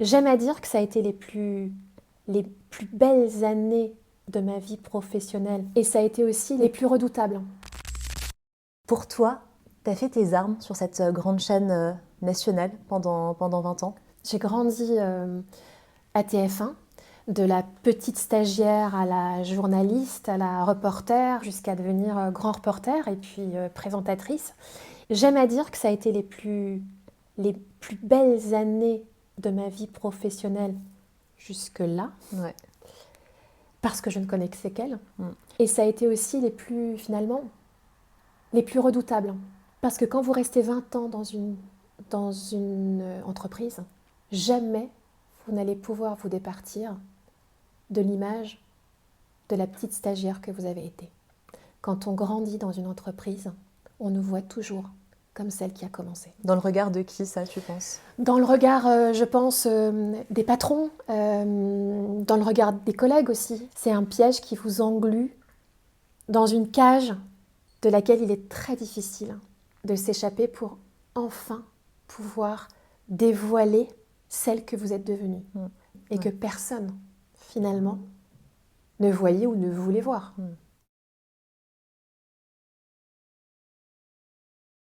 J'aime à dire que ça a été les plus belles années de ma vie professionnelle et ça a été aussi les plus redoutables. Pour toi, tu as fait tes armes sur cette grande chaîne nationale pendant 20 ans. J'ai grandi à TF1, de la petite stagiaire à la journaliste, à la reporter, jusqu'à devenir grand reporter et puis présentatrice. J'aime à dire que ça a été les plus belles années de ma vie professionnelle jusque-là, Ouais. parce que je ne connaissais qu'elle. Mm. Et ça a été aussi finalement, les plus redoutables. Parce que quand vous restez 20 ans dans une entreprise, jamais vous n'allez pouvoir vous départir de l'image de la petite stagiaire que vous avez été. Quand on grandit dans une entreprise, on nous voit toujours comme celle qui a commencé. Dans le regard de qui ça, tu penses? Dans le regard, je pense, des patrons, dans le regard des collègues aussi. C'est un piège qui vous englue dans une cage de laquelle il est très difficile de s'échapper pour enfin pouvoir dévoiler celle que vous êtes devenue et que Ouais. personne, finalement, ne voyait ou ne voulait voir.